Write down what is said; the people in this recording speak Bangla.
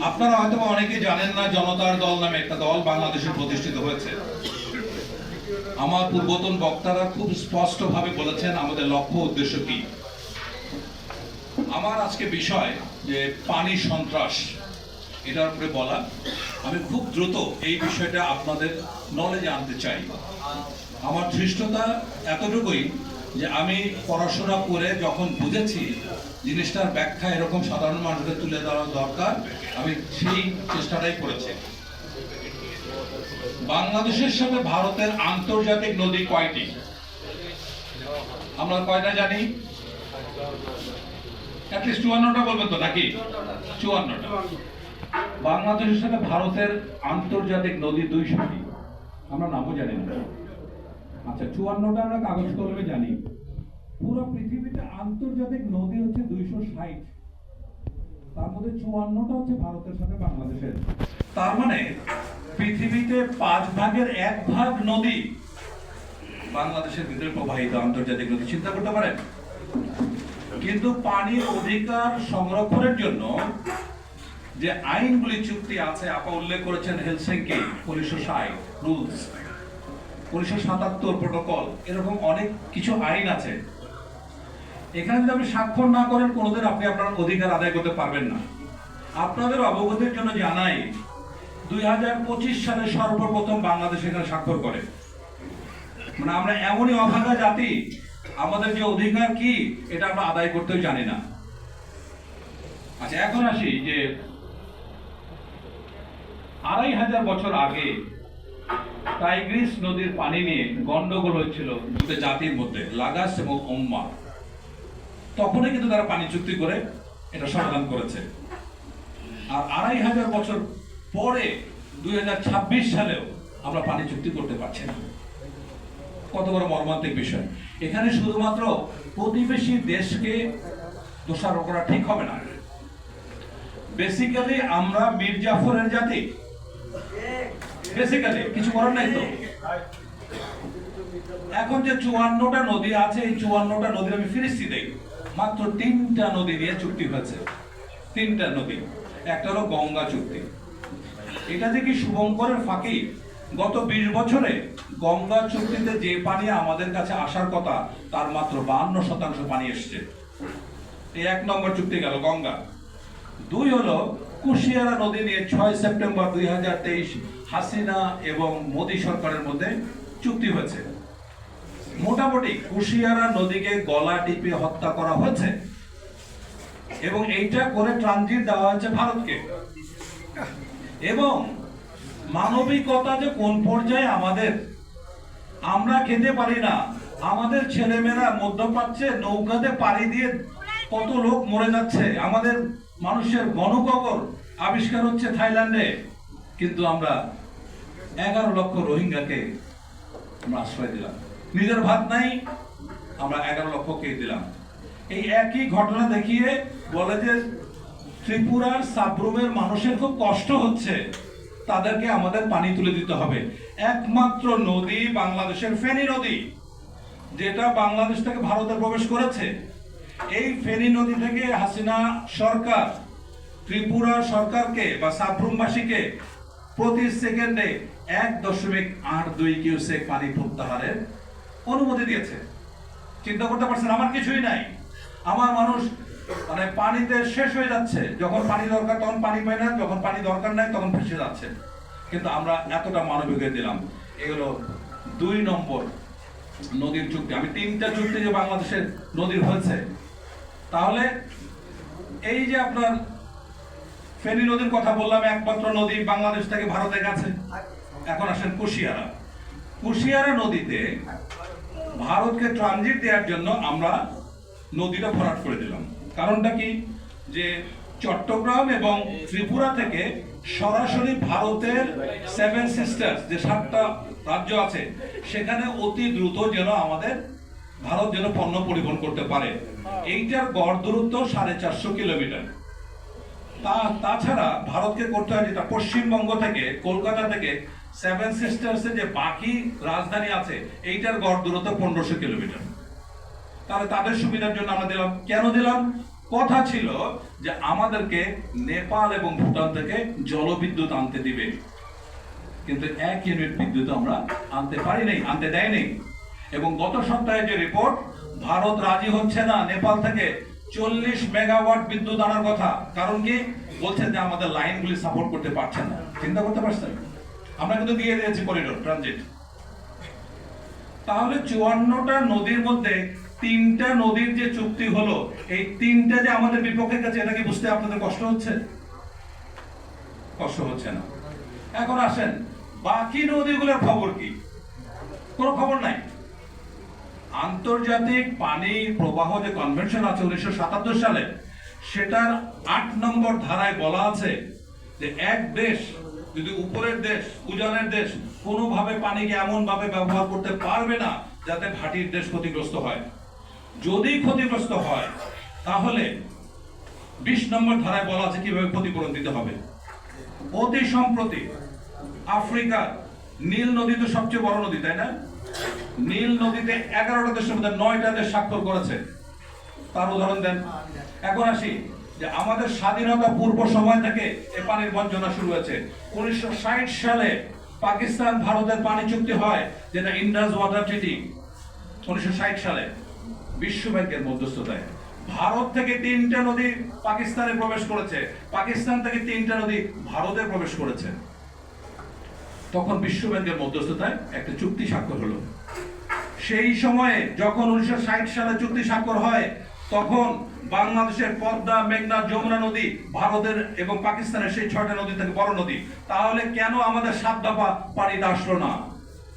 আপনারা হয়তো অনেকেই জানেন না, জনতার দল নামে একটা দল বাংলাদেশে প্রতিষ্ঠিত হয়েছে। আমার পূর্বতন বক্তারা খুব স্পষ্টভাবে বলেছেন আমাদের লক্ষ্য উদ্দেশ্য কি। আমার আজকে বিষয় যে পানি সন্ত্রাস, এটার উপরে বলা। আমি খুব দ্রুত এই বিষয়টা আপনাদের নলেজে আনতে চাই। আমার ধৃষ্টতা এতটুকুই যে আমি পড়াশোনা করে যখন বুঝেছি জিনিসটার ব্যাখ্যা এরকম সাধারণ মানুষকে তুলে দেওয়া দরকার, আমি সেই চেষ্টাটাই করেছি। বাংলাদেশের সাথে ভারতের আন্তর্জাতিক নদী কয়টি? আমরা কয়টা জানি? অ্যাটলিস্ট 54টা বলবেন তো নাকি? 54টা। বাংলাদেশের সাথে ভারতের আন্তর্জাতিক নদী 200টি, আমরা নামও জানি না। আচ্ছা, 54টা আমরা কাগজ কলমে জানি। পুরো পৃথিবীতে আন্তর্জাতিক নদী হচ্ছে 260, তার মধ্যে 54টা হচ্ছে ভারতের সাথে বাংলাদেশের। তার মানে পৃথিবীতে 5 ভাগের 1 ভাগ নদী বাংলাদেশের ভিতরে প্রবাহিত আন্তর্জাতিক নদী। চিন্তা করতে পারেন। কিন্তু পানির অধিকার সংরক্ষণের জন্য যে আইনগুলি চুক্তি আছে, আপা উল্লেখ করেছেন হেলসিঙ্কি 1960 রুলস, 1977 প্রটোকল, এরকম অনেক কিছু আইন আছে। এখানে যদি আপনি স্বাক্ষর না করেন কোনোদিন আপনি আপনার অধিকার আদায় করতে পারবেন না। আপনাদের অবগতির জন্য জানাই, 2025 সালে সর্বপ্রথম বাংলাদেশ এখানে স্বাক্ষর করে। মানে আমরা এমনই অভাগা জাতি, আমাদের যে অধিকার কি এটা আমরা আদায় করতেও জানি না। আচ্ছা, এখন আসি যে 2500 বছর আগে টাইগ্রিস নদীর পানি নিয়ে গন্ডগোল হয়েছিল দুটো জাতির মধ্যে, লাগাস এবং ওম্মা। তখনই কিন্তু তারা পানি চুক্তি করে এটা সমাধান করেছে। আর 2500 বছর পরে 2026 সালেও আমরা পানি চুক্তি করতে পারছি না। কত বড় মর্মান্তিক বিষয়। এখানে শুধুমাত্র প্রতিবেশী দেশকে দোষারোপ করা ঠিক হবে না। বেসিক্যালি আমরা মীর জাফরের জাতি, বেসিক্যালি কিছু করার নাই তো। এখন যে 54টা নদী আছে, এই 54টা নদীর আমি ফিরিস্তি দেই। মাত্র 3টা নদী নিয়ে চুক্তি হয়েছে, 3টা নদী। একটা হলো গঙ্গা চুক্তি। এটা যে কি শুভঙ্করের ফাঁকি। গত 20 বছরে গঙ্গা চুক্তিতে যে পানি আমাদের কাছে আসার কথা তার মাত্র 52% পানি এসছে। এই 1 নম্বর চুক্তি গেল গঙ্গা। 2 হলো কুশিয়ারা নদী নিয়ে 6 সেপ্টেম্বর 2023 হাসিনা এবং মোদী সরকারের মধ্যে চুক্তি হয়েছে। মোটামুটি কুশিয়ারা নদীকে গলা টিপে হত্যা করা হয়েছে এবং এইটা করে ট্রানজিট দেওয়া হয়েছে ভারতকে। এবং মানবিকতা যে কোন পর্যায়ে আমাদের, আমরা খেতে পারি না, আমাদের ছেলেমেয়েরা মধ্যপ্রাচ্যে নৌকাতে পাড়ি দিয়ে কত লোক মরে যাচ্ছে, আমাদের মানুষের গণকবর আবিষ্কার হচ্ছে থাইল্যান্ডে, কিন্তু আমরা 11 লক্ষ রোহিঙ্গাকে আমরা আশ্রয় দিলাম। নিজের ভাত নাই, আমরা 11 লক্ষকে দিলাম। এই একই ঘটনা দেখিয়ে বলে যে ত্রিপুরার সাবরুমের মানুষের খুব কষ্ট হচ্ছে, তাদেরকে আমাদের পানি তুলে দিতে হবে। একমাত্র নদী বাংলাদেশের ফেনী নদী, যেটা বাংলাদেশ থেকে ভারতে প্রবেশ করেছে। এই ফেনী নদী থেকে হাসিনা সরকার ত্রিপুরা সরকারকে বা সাবরুমবাসীকে প্রতি সেকেন্ডে 1.82 কিউসেক পানি প্রত্যাহারের অনুমতি দিয়েছে। চিন্তা করতে পারছেন? আমার কিছুই নাই, আমার মানুষ মানে পানিতে শেষ হয়ে যাচ্ছে। যখন পানি দরকার তখন পানি পায় না, যখন পানি দরকার নাই তখন ফেসে যাচ্ছে। কিন্তু আমরা এতটা মানবিকতা দিলাম। এগুলো 2 নম্বর নদীর চুক্তি। আমি 3টা চুক্তি যে বাংলাদেশের নদীর হয়েছে, তাহলে এই যে আপনার ফেনী নদীর কথা বললাম, একমাত্র নদী বাংলাদেশ থেকে ভারতের কাছে। এখন আসেন কুশিয়ারা। কুশিয়ারা নদীতে ভারতকে ট্রানজিট দেওয়ার জন্য আমরা নদীটা ভরাট করে দিলাম। কারণটা কি? যে চট্টগ্রাম এবং ত্রিপুরা থেকে সরাসরি ভারতের 7 সিস্টার্স যে 7টা রাজ্য আছে, সেখানে অতি দ্রুত যেন আমাদের ভারত যেন পণ্য পরিবহন করতে পারে। এইটার গড় দূরত্ব 450 কিলোমিটার। তাছাড়া ভারতকে করতে হয় যেটা পশ্চিমবঙ্গ থেকে, কলকাতা থেকে 7 সিস্টার্সের যে বাকি রাজধানী আছে, এইটার গড় দূরত্ব 1500 কিলোমিটার। তাহলে তাদের সুবিধার জন্য আমরা দিলাম। কেন দিলাম? কথা ছিল যে আমাদেরকে নেপাল এবং ভুটান থেকে জলবিদ্যুৎ আনতে দিবে, কিন্তু 1 ইউনিট বিদ্যুৎ আমরা আনতে পারি নাই, আনতে দেয়নি। এবং গত সপ্তাহে যে রিপোর্ট, ভারত রাজি হচ্ছে না নেপাল থেকে 40 মেগাওয়াট বিদ্যুৎ আনার কথা। কারণ কি? বলছে যে আমাদের লাইনগুলি সাপোর্ট করতে পারছে না। চিন্তা করতে পারছেন? আমরা কিন্তু দিয়ে দিয়েছি করিডোর ট্রানজিট। তাহলে 54টা নদীর মধ্যে 3টা নদীর যে চুক্তি হলো, এই 3টা যে আমাদের বিপক্ষে গেছে, এটা কি বুঝতে আপনাদের কষ্ট হচ্ছে? কষ্ট হচ্ছে না। এখন আসেন, বাকি নদীগুলোর খবর কি? কোনো খবর নাই। আন্তর্জাতিক পানি প্রবাহ যে কনভেনশন আছে 1977 সালে, সেটার 8 নম্বর ধারায় বলা আছে যে এক দেশ যদি উপরের দেশ, উজানের দেশ, কোনোভাবে পানিকে এমন ভাবে ব্যবহার করতে পারবে না যাতে ভাটির দেশ ক্ষতিগ্রস্ত হয়। যদি ক্ষতিগ্রস্ত হয় তাহলে 20 নম্বর ধারায় বলা আছে কিভাবে ক্ষতিপূরণ দিতে হবে। অতি সম্প্রতি আফ্রিকার নীল নদী তো সবচেয়ে বড় নদী, তাই না? নীল নদীতে 11টা দেশের মধ্যে 9টা দেশ স্বাক্ষর করেছে। তার উদাহরণ দেন। এখন আসি যে আমাদের স্বাধীনতা পূর্ব সময় থেকে এই পানির বঞ্চনা শুরু হয়েছে। 1960 সালে পাকিস্তান ভারতের পানি চুক্তি হয়, যেটা ইন্ডাস ওয়াটার ট্রিটি। 1960 সালে বিশ্ব ব্যাংকের মধ্যস্থতায় ভারত থেকে 3টা নদী পাকিস্তানে প্রবেশ করেছে, পাকিস্তান থেকে 3টা নদী ভারতে প্রবেশ করেছে। তখন বিশ্ব ব্যাংকের মধ্যস্থতায় একটা চুক্তি স্বাক্ষর হলো। সেই সময়ে যখন 1960 সালে চুক্তি স্বাক্ষর হয়, তখন বাংলাদেশের পদ্মা, মেঘনা, যমুনা নদী ভারতের এবং পাকিস্তানের সেই 6টা নদী থেকে বড় নদী। তাহলে কেন আমাদের 7 দফা পানিতে আসলো না?